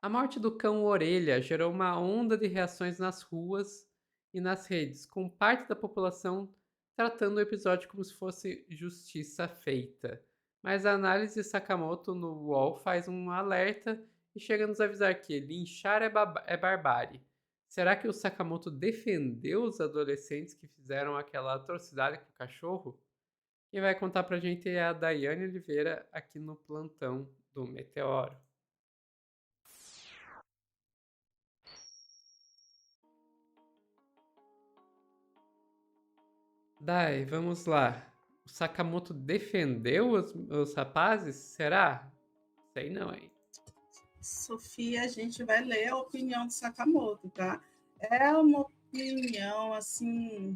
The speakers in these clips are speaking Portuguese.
A morte do cão Orelha gerou uma onda de reações nas ruas e nas redes, com parte da população tratando o episódio como se fosse justiça feita. Mas a análise de Sakamoto no UOL faz um alerta e chega a nos avisar que linchar é barbárie. Será que o Sakamoto defendeu os adolescentes que fizeram aquela atrocidade com o cachorro? Quem vai contar pra gente é a Daiane Oliveira aqui no plantão do Meteoro. Dai, vamos lá. O Sakamoto defendeu os rapazes? Será? Sei não, hein? Sofia, a gente vai ler a opinião do Sakamoto, tá? É uma opinião, assim,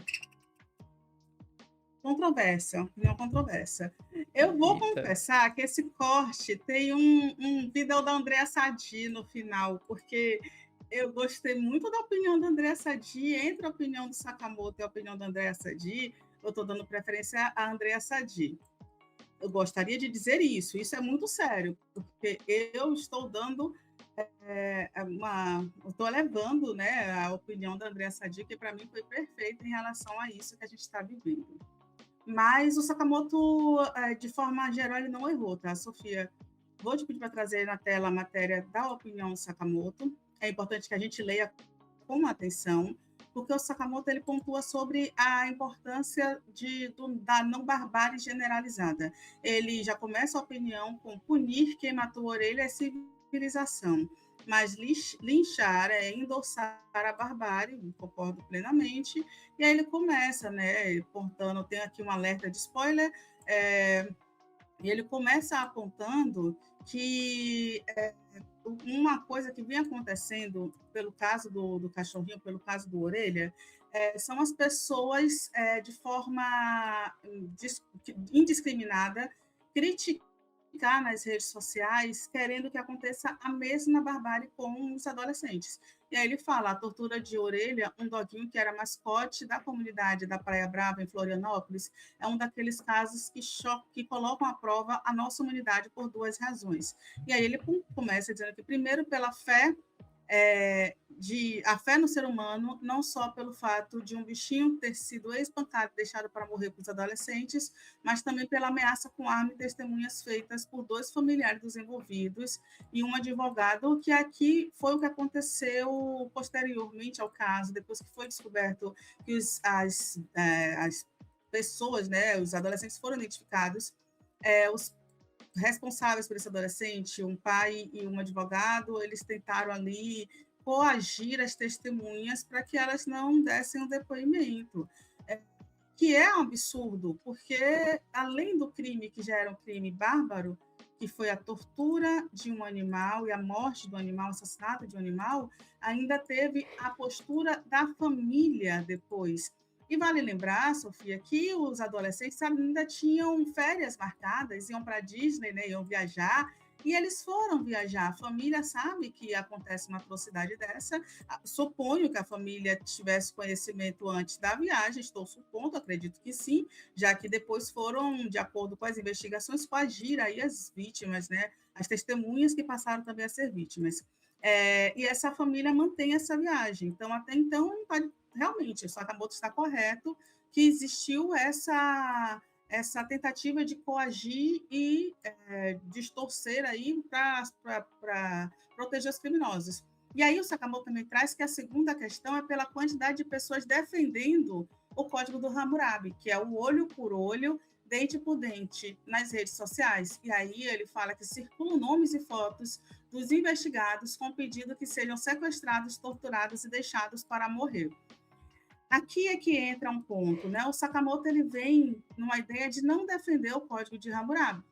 controversa, opinião controversa. Eu vou Eita. confessar que esse corte tem um vídeo da Andréa Sadi no final, porque eu gostei muito da opinião da Andréa Sadi. Entre a opinião do Sakamoto e a opinião da Andréa Sadi, eu estou dando preferência à Andréa Sadi. Eu gostaria de dizer isso é muito sério, porque eu estou dando estou levando, né, a opinião da Andréa Sadi, que para mim foi perfeita em relação a isso que a gente está vivendo. Mas o Sakamoto, de forma geral, ele não errou, tá, Sofia? Vou te pedir para trazer na tela a matéria da opinião do Sakamoto. É importante que a gente leia com atenção, porque o Sakamoto ele pontua sobre a importância da não barbárie generalizada. Ele já começa a opinião com punir quem matou a orelha é civilização, mas linchar é endossar a barbárie, concordo plenamente. E aí ele começa, né? Portanto, tem aqui um alerta de spoiler. E ele começa apontando que uma coisa que vem acontecendo pelo caso do cachorrinho, pelo caso do Orelha, são as pessoas, de forma indiscriminada, criticar nas redes sociais, querendo que aconteça a mesma barbárie com os adolescentes. E aí ele fala, a tortura de Orelha, um doguinho que era mascote da comunidade da Praia Brava, em Florianópolis, é um daqueles casos que colocam à prova a nossa humanidade por duas razões. E aí ele começa dizendo que, primeiro, pela fé, a fé no ser humano, não só pelo fato de um bichinho ter sido espancado e deixado para morrer para os adolescentes, mas também pela ameaça com arma e testemunhas feitas por dois familiares dos envolvidos e um advogado, que aqui foi o que aconteceu posteriormente ao caso, depois que foi descoberto que as pessoas, né, os adolescentes foram identificados, os responsáveis por esse adolescente, um pai e um advogado, eles tentaram ali coagir as testemunhas para que elas não dessem o depoimento, que é um absurdo, porque além do crime que já era um crime bárbaro, que foi a tortura de um animal e a morte do animal, o assassinato de um animal, ainda teve a postura da família depois. E vale lembrar, Sofia, que os adolescentes ainda tinham férias marcadas, iam para a Disney, né, iam viajar, e eles foram viajar. A família sabe que acontece uma atrocidade dessa. Suponho que a família tivesse conhecimento antes da viagem, estou supondo, acredito que sim, já que depois foram, de acordo com as investigações, coagir aí as vítimas, né, as testemunhas que passaram também a ser vítimas. E essa família mantém essa viagem. Então, até então, realmente, o Sakamoto está correto que existiu essa tentativa de coagir e distorcer aí para proteger os criminosos. E aí o Sakamoto também traz que a segunda questão é pela quantidade de pessoas defendendo o código do Hammurabi, que é o olho por olho, dente por dente, nas redes sociais. E aí ele fala que circulam nomes e fotos dos investigados com pedido que sejam sequestrados, torturados e deixados para morrer. Aqui é que entra um ponto, né? O Sakamoto ele vem numa ideia de não defender o código de Hammurabi.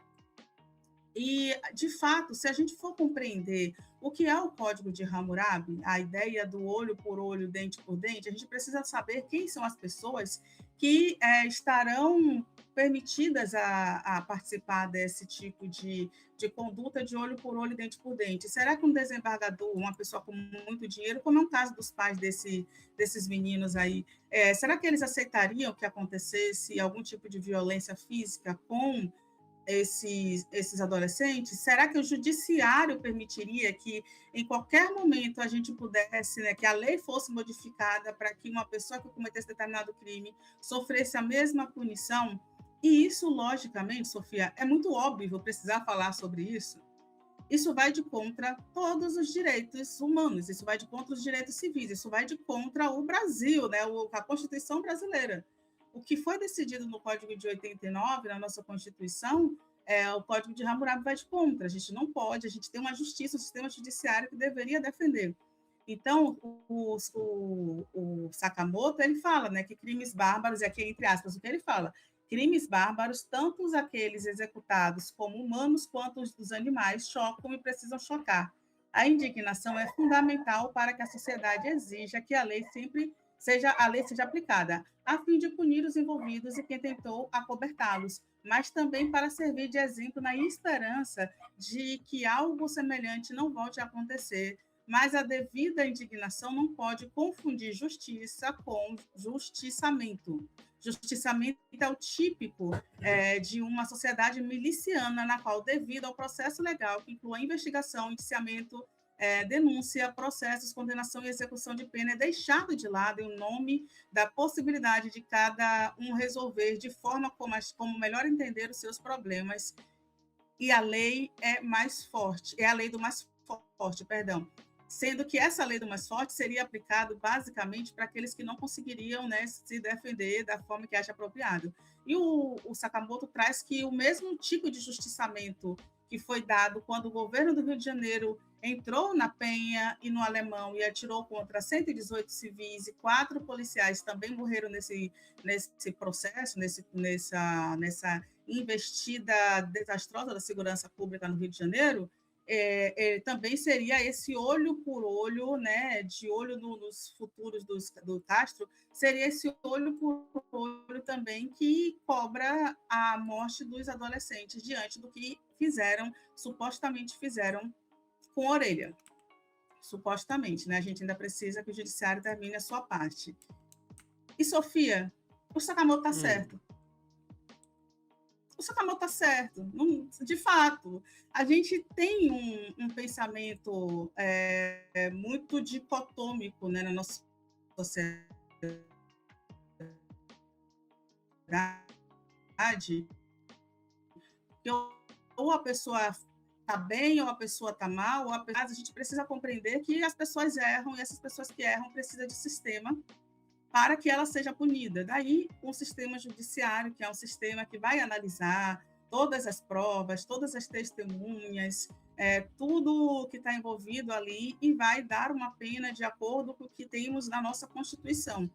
E, de fato, se a gente for compreender o que é o código de Hammurabi, a ideia do olho por olho, dente por dente, a gente precisa saber quem são as pessoas que estarão permitidas a participar desse tipo de conduta de olho por olho, dente por dente. Será que um desembargador, uma pessoa com muito dinheiro, como é o caso dos pais desses meninos aí, será que eles aceitariam que acontecesse algum tipo de violência física com esses adolescentes, será que o judiciário permitiria que, em qualquer momento, a gente pudesse, né, que a lei fosse modificada para que uma pessoa que cometesse determinado crime sofresse a mesma punição? E isso, logicamente, Sofia, é muito óbvio precisar falar sobre isso. Isso vai de contra todos os direitos humanos, isso vai de contra os direitos civis, isso vai de contra o Brasil, né, a Constituição brasileira. O que foi decidido no Código de 89, na nossa Constituição, o Código de Hammurabi vai de contra. A gente não pode, a gente tem uma justiça, um sistema judiciário que deveria defender. Então, o Sakamoto, ele fala, né, que crimes bárbaros, e aqui entre aspas, o que ele fala? Crimes bárbaros, tanto aqueles executados como humanos quanto os dos animais, chocam e precisam chocar. A indignação é fundamental para que a sociedade exija que a lei seja aplicada, a fim de punir os envolvidos e quem tentou acobertá-los, mas também para servir de exemplo na esperança de que algo semelhante não volte a acontecer. Mas a devida indignação não pode confundir justiça com justiçamento. Justiçamento é o típico de uma sociedade miliciana, na qual, devido ao processo legal, que inclui a investigação, indiciamento, denúncia, processos, condenação e execução de pena, é deixado de lado em nome da possibilidade de cada um resolver de forma como melhor entender os seus problemas. E a lei é mais forte, é a lei do mais forte, perdão. Sendo que essa lei do mais forte seria aplicada basicamente para aqueles que não conseguiriam, né, se defender da forma que acha apropriado. E o Sakamoto traz que o mesmo tipo de justiçamento que foi dado quando o governo do Rio de Janeiro entrou na Penha e no Alemão e atirou contra 118 civis e 4 policiais também morreram nesse processo, nessa investida desastrosa da segurança pública no Rio de Janeiro, também seria esse olho por olho, né, de olho nos futuros do Castro, seria esse olho por olho também que cobra a morte dos adolescentes diante do que supostamente fizeram com a Orelha. Supostamente, né? A gente ainda precisa que o judiciário termine a sua parte. E, Sofia, o Sakamoto está Hum. certo. O Sakamoto está certo. Não, de fato, a gente tem um pensamento muito dicotômico, né, na nossa sociedade, que ou a pessoa está bem, ou a pessoa está mal, a gente precisa compreender que as pessoas erram, e essas pessoas que erram precisam de sistema para que ela seja punida. Daí, um sistema judiciário, que é um sistema que vai analisar todas as provas, todas as testemunhas, tudo que está envolvido ali, e vai dar uma pena de acordo com o que temos na nossa Constituição.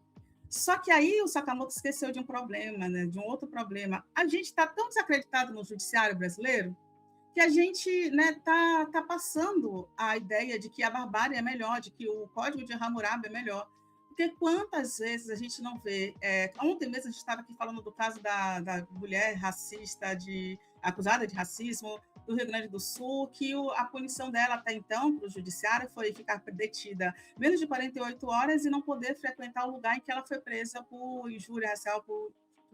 Só que aí o Sakamoto esqueceu de um problema, né, de um outro problema. A gente está tão desacreditado no judiciário brasileiro que a gente, né, tá passando a ideia de que a barbárie é melhor, de que o Código de Hammurabi é melhor. Porque quantas vezes a gente não vê... ontem mesmo a gente estava aqui falando do caso da mulher racista, acusada de racismo, do Rio Grande do Sul, que a punição dela até então, para o judiciário, foi ficar detida menos de 48 horas e não poder frequentar o lugar em que ela foi presa por injúria racial, por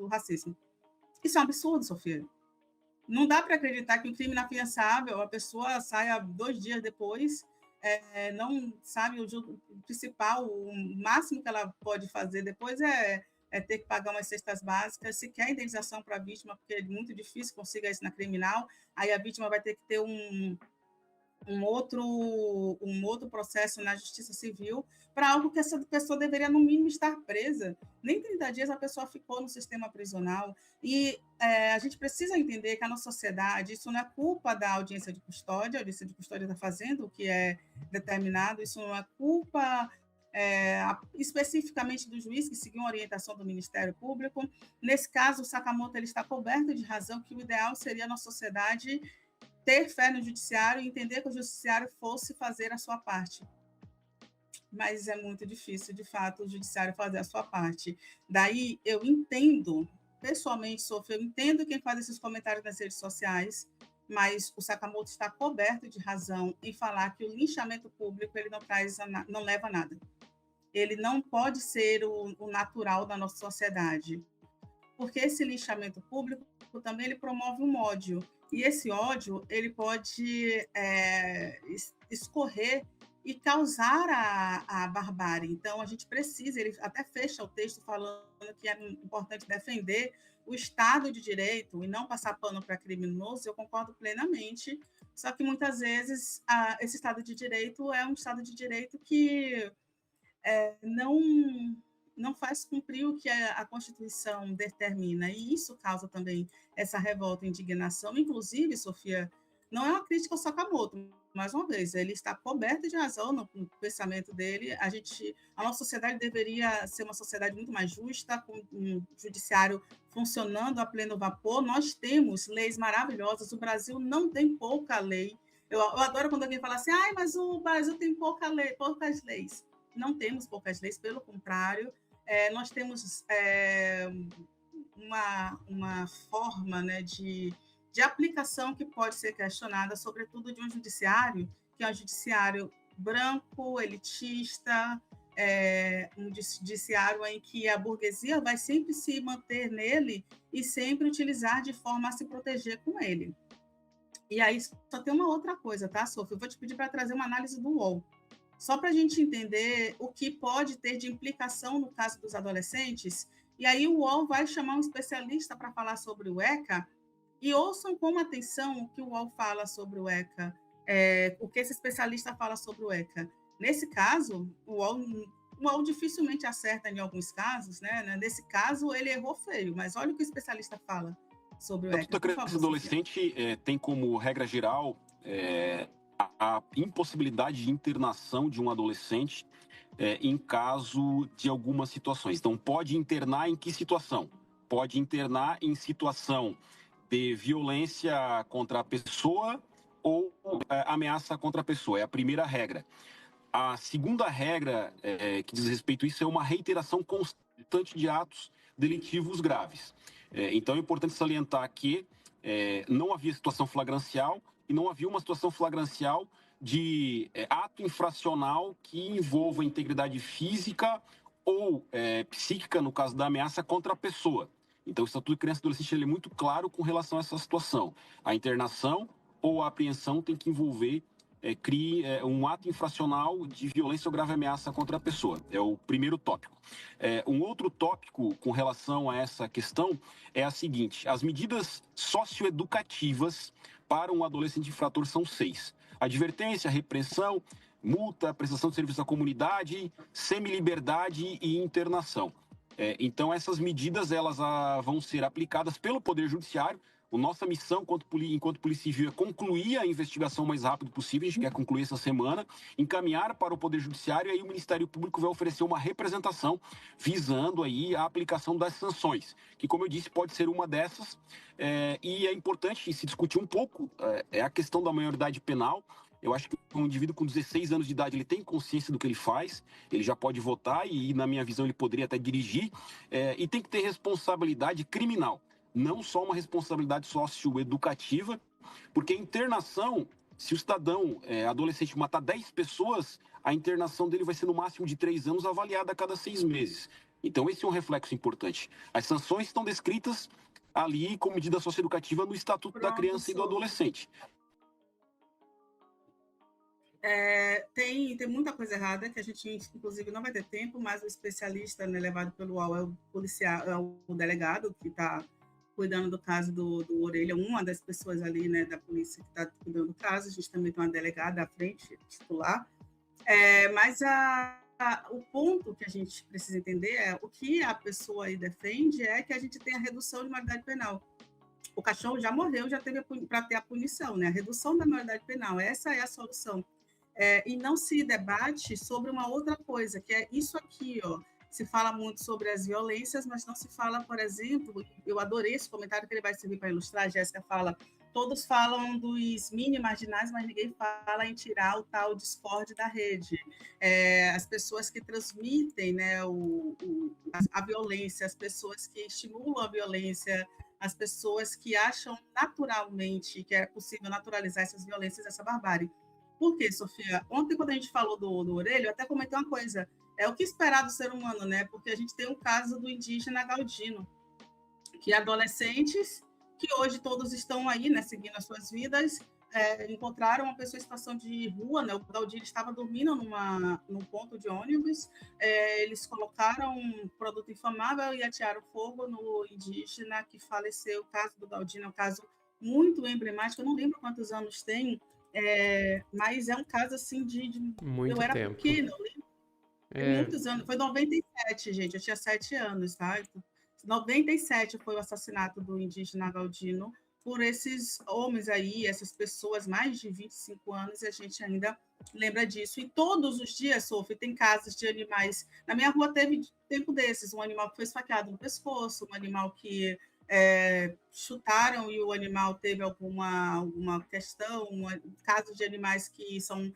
racismo. Isso é um absurdo, Sofia. Não dá para acreditar que um crime inafiançável, a pessoa saia 2 dias depois, não sabe o principal, o máximo que ela pode fazer depois é ter que pagar umas cestas básicas, se quer indenização para a vítima, porque é muito difícil conseguir isso na criminal, aí a vítima vai ter que ter um outro processo na justiça civil para algo que essa pessoa deveria, no mínimo, estar presa. Nem 30 dias a pessoa ficou no sistema prisional. E a gente precisa entender que a nossa sociedade, isso não é culpa da audiência de custódia, a audiência de custódia está fazendo o que é determinado, isso não é culpa especificamente do juiz que seguiu a orientação do Ministério Público. Nesse caso, o Sakamoto ele está coberto de razão que o ideal seria a nossa sociedade ter fé no judiciário e entender que o judiciário fosse fazer a sua parte. Mas é muito difícil, de fato, o judiciário fazer a sua parte. Daí eu entendo, pessoalmente, Sofia, eu entendo quem faz esses comentários nas redes sociais, mas o Sakamoto está coberto de razão em falar que o linchamento público ele não leva a nada. Ele não pode ser o natural da nossa sociedade. porque esse linchamento público também ele promove um ódio, e esse ódio ele pode escorrer e causar a barbárie. Então, a gente precisa, ele até fecha o texto falando que é importante defender o Estado de Direito e não passar pano para criminoso, eu concordo plenamente, só que muitas vezes esse Estado de Direito é um Estado de Direito que não não faz cumprir o que a Constituição determina, e isso causa também essa revolta e indignação. Inclusive, Sofia, não é uma crítica ao Sakamoto, mais uma vez, ele está coberto de razão no pensamento dele. A nossa sociedade deveria ser uma sociedade muito mais justa, com um judiciário funcionando a pleno vapor. Nós temos leis maravilhosas, o Brasil não tem pouca lei. Eu adoro quando alguém fala assim, ai, mas o Brasil tem pouca lei, poucas leis. Não temos poucas leis, pelo contrário, nós temos uma forma, né, de aplicação que pode ser questionada, sobretudo de um judiciário, que é um judiciário branco, elitista, um judiciário em que a burguesia vai sempre se manter nele e sempre utilizar de forma a se proteger com ele. E aí só tem uma outra coisa, tá, Sofia? Eu vou te pedir para trazer uma análise do UOL, só para a gente entender o que pode ter de implicação no caso dos adolescentes. E aí o UOL vai chamar um especialista para falar sobre o ECA, e ouçam com atenção o que o UOL fala sobre o ECA, o que esse especialista fala sobre o ECA. Nesse caso, o UOL dificilmente acerta em alguns casos, né? Nesse caso, ele errou feio, mas olha o que o especialista fala sobre o Tanto ECA. da Por criança e favor, Sofia. adolescente tem como regra geral a impossibilidade de internação de um adolescente em caso de algumas situações. Então, pode internar em que situação? Pode internar em situação de violência contra a pessoa ou ameaça contra a pessoa. É a primeira regra. A segunda regra que diz respeito a isso é uma reiteração constante de atos delitivos graves. Então é importante salientar que não havia situação flagrancial e não havia uma situação flagrancial de ato infracional que envolva integridade física ou psíquica, no caso da ameaça contra a pessoa. Então o Estatuto de Criança e Adolescente ele é muito claro com relação a essa situação. A internação ou a apreensão tem que envolver um ato infracional de violência ou grave ameaça contra a pessoa. É o primeiro tópico. Um outro tópico com relação a essa questão é a seguinte: as medidas socioeducativas para um adolescente infrator são 6. Advertência, repressão, multa, prestação de serviço à comunidade, semiliberdade e internação. Então, essas medidas elas vão ser aplicadas pelo Poder Judiciário. A nossa missão enquanto Polícia Civil é concluir a investigação o mais rápido possível, a gente quer concluir essa semana, encaminhar para o Poder Judiciário, e aí o Ministério Público vai oferecer uma representação visando aí a aplicação das sanções, que, como eu disse, pode ser uma dessas, e é importante se discutir um pouco a questão da maioridade penal. Eu acho que um indivíduo com 16 anos de idade, ele tem consciência do que ele faz, ele já pode votar e, na minha visão, ele poderia até dirigir, e tem que ter responsabilidade criminal, não só uma responsabilidade socioeducativa, porque a internação, se o cidadão adolescente matar 10 pessoas, a internação dele vai ser no máximo de 3 anos, avaliada a cada 6 meses. Então, esse é um reflexo importante. As sanções estão descritas ali como medida socioeducativa no Estatuto da Pronto, Criança e do Adolescente. Tem muita coisa errada que a gente, inclusive, não vai ter tempo, mas o especialista, né, levado pelo UOL é o policial, é o delegado que está cuidando do caso do Orelha, uma das pessoas ali, né, da polícia que está cuidando do caso. A gente também tem uma delegada à frente, titular. Mas o ponto que a gente precisa entender é o que a pessoa aí defende é que a gente tem a redução de maioridade penal. O cachorro já morreu, já teve para ter a punição, né? A redução da maioridade penal, essa é a solução. E não se debate sobre uma outra coisa, que é isso aqui, ó. Se fala muito sobre as violências, mas não se fala, por exemplo, eu adorei esse comentário que ele vai servir para ilustrar, a Jéssica fala, todos falam dos mini marginais, mas ninguém fala em tirar o tal Discord da rede. As pessoas que transmitem, né, a violência, as pessoas que estimulam a violência, as pessoas que acham naturalmente que é possível naturalizar essas violências, essa barbárie. Por quê, Sofia? Ontem, quando a gente falou do Orelha, eu até comentei uma coisa. É o que esperar do ser humano, né? Porque a gente tem o caso do indígena Galdino. que adolescentes, que hoje todos estão aí, né, seguindo as suas vidas, encontraram uma pessoa em situação de rua, né? O Daldir estava dormindo num ponto de ônibus, eles colocaram um produto inflamável e atearam fogo no indígena que faleceu. O caso do Daldir é um caso muito emblemático, eu não lembro quantos anos tem, mas é um caso assim eu Muito era tempo. pequena, eu lembro, tem É, muitos anos, foi 97, gente, eu tinha 7 anos, tá? 97 foi o assassinato do indígena Galdino por esses homens aí, essas pessoas, mais de 25 anos, e a gente ainda lembra disso. E todos os dias, Sophie, tem casos de animais. Na minha rua teve tempo desses, um animal que foi esfaqueado no pescoço, um animal que chutaram e o animal teve alguma questão, casos de animais que são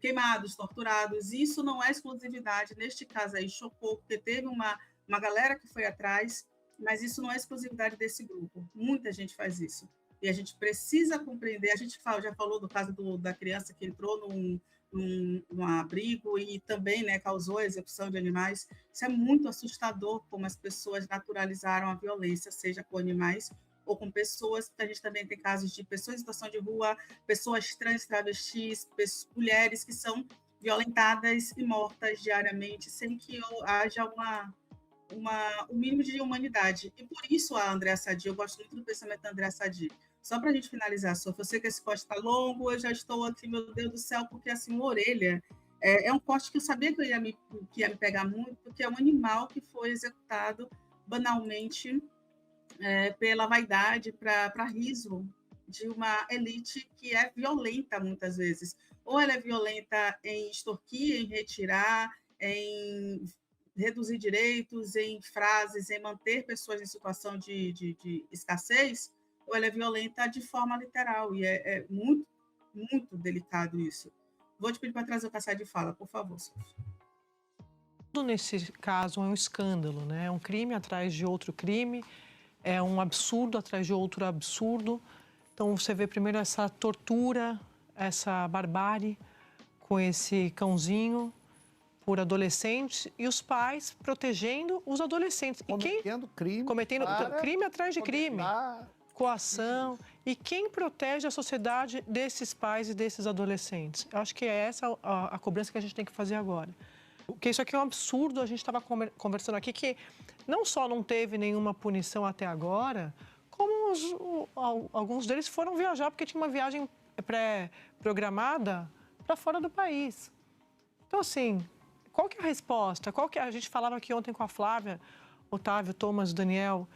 queimados, torturados. Isso não é exclusividade. Neste caso aí, chocou, porque teve uma galera que foi atrás, mas isso não é exclusividade desse grupo. Muita gente faz isso. E a gente precisa compreender. A gente já falou do caso da criança que entrou num abrigo e também, né, causou a execução de animais. Isso é muito assustador, como as pessoas naturalizaram a violência, seja com animais ou com pessoas, porque a gente também tem casos de pessoas em situação de rua, pessoas trans, travestis, mulheres que são violentadas e mortas diariamente, sem que haja um mínimo de humanidade. E por isso a Andréa Sadi, eu gosto muito do pensamento da Andréa Sadi. Só para a gente finalizar, Sofia, eu sei que esse corte está longo, eu já estou aqui, meu Deus do céu, porque assim, uma orelha é um corte que eu sabia que que ia me pegar muito, porque é um animal que foi executado banalmente pela vaidade, para riso de uma elite que é violenta muitas vezes. Ou ela é violenta em extorquir, em retirar, em reduzir direitos, em frases, em manter pessoas em situação de escassez, ou ela é violenta de forma literal. E é muito, muito delicado isso. Vou te pedir para trazer o Cassai de fala, por favor, Sofia. Tudo nesse caso é um escândalo, né? É um crime atrás de outro crime, é um absurdo atrás de outro absurdo. Então você vê primeiro essa tortura, essa barbárie com esse cãozinho por adolescentes e os pais protegendo os adolescentes. Cometendo crime. Cometendo crime atrás de crime. Coação. E quem protege a sociedade desses pais e desses adolescentes? Eu acho que é essa a cobrança que a gente tem que fazer agora. Porque isso aqui é um absurdo, a gente estava conversando aqui que não só não teve nenhuma punição até agora, como alguns deles foram viajar porque tinha uma viagem pré-programada para fora do país. Então, assim, qual que é a resposta? A gente falava aqui ontem com a Flávia, Otávio, Thomas, Daniel.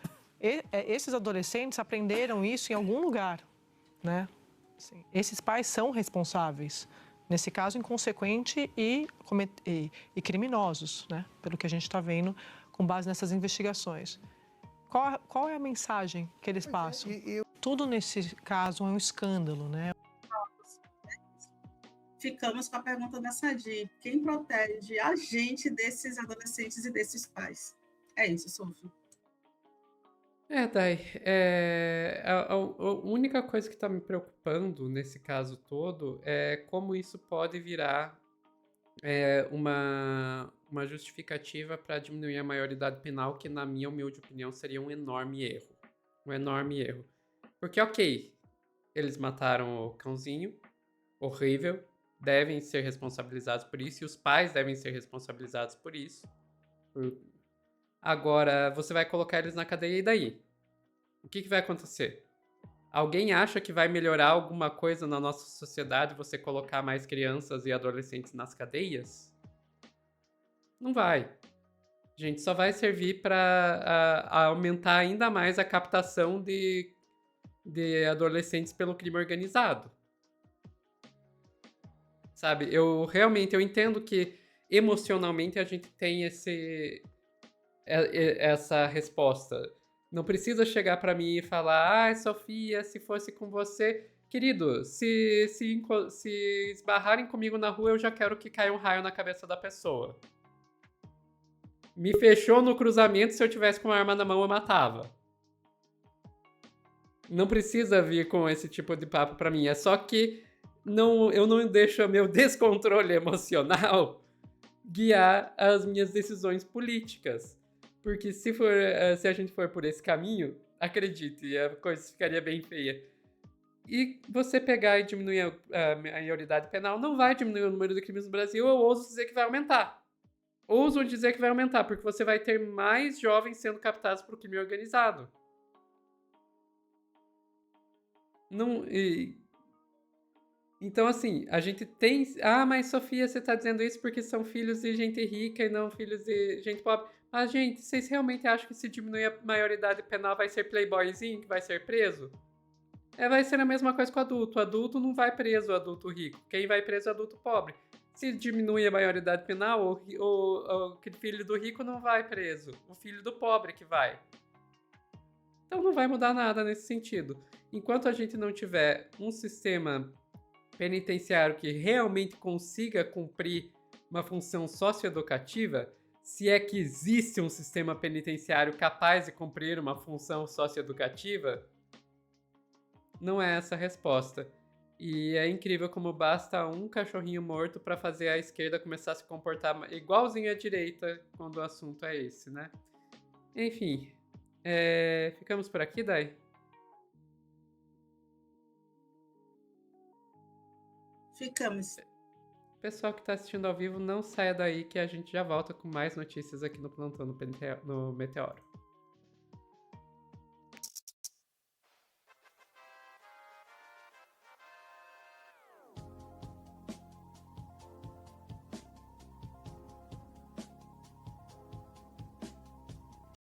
Esses adolescentes aprenderam isso em algum lugar, né? Assim, esses pais são responsáveis. Nesse caso, inconsequente e criminosos, né? Pelo que a gente está vendo com base nessas investigações. Qual é a mensagem que eles passam? Tudo nesse caso é um escândalo, né? Ficamos com a pergunta da Sadi. Quem protege a gente desses adolescentes e desses pais? É isso, Sofia. Dai, a única coisa que está me preocupando nesse caso todo é como isso pode virar uma justificativa para diminuir a maioridade penal, que na minha humilde opinião seria um enorme erro. Um enorme erro. Porque, ok, eles mataram o cãozinho, horrível, devem ser responsabilizados por isso, e os pais devem ser responsabilizados por isso. Agora, você vai colocar eles na cadeia e daí? O que vai acontecer? Alguém acha que vai melhorar alguma coisa na nossa sociedade você colocar mais crianças e adolescentes nas cadeias? Não vai. Gente, só vai servir para aumentar ainda mais a captação de adolescentes pelo crime organizado. Sabe, eu entendo que emocionalmente a gente tem essa resposta. Não precisa chegar pra mim e falar: Sofia, se fosse com você... Querido, se esbarrarem comigo na rua, eu já quero que caia um raio na cabeça da pessoa. Me fechou no cruzamento, se eu tivesse com uma arma na mão, eu matava. Não precisa vir com esse tipo de papo pra mim. É só que eu não deixo meu descontrole emocional guiar as minhas decisões políticas. Porque se a gente for por esse caminho, acredite, a coisa ficaria bem feia. E você pegar e diminuir a maioridade penal não vai diminuir o número de crimes no Brasil, eu ouso dizer que vai aumentar. Ouso dizer que vai aumentar, porque você vai ter mais jovens sendo captados por crime organizado. Não, então, assim, a gente tem... Ah, mas Sofia, você tá dizendo isso porque são filhos de gente rica e não filhos de gente pobre. Mas, gente, vocês realmente acham que se diminuir a maioridade penal vai ser playboyzinho que vai ser preso? Vai ser a mesma coisa com o adulto. O adulto não vai preso, o adulto rico. Quem vai preso é o adulto pobre. Se diminui a maioridade penal, o filho do rico não vai preso. O filho do pobre que vai. Então não vai mudar nada nesse sentido. Enquanto a gente não tiver um sistema penitenciário que realmente consiga cumprir uma função socioeducativa, se é que existe um sistema penitenciário capaz de cumprir uma função socioeducativa, não é essa a resposta. E é incrível como basta um cachorrinho morto para fazer a esquerda começar a se comportar igualzinho à direita quando o assunto é esse, né? Enfim, ficamos por aqui, Dai? Ficamos. Pessoal que está assistindo ao vivo, não saia daí que a gente já volta com mais notícias aqui no Plantão no Meteoro.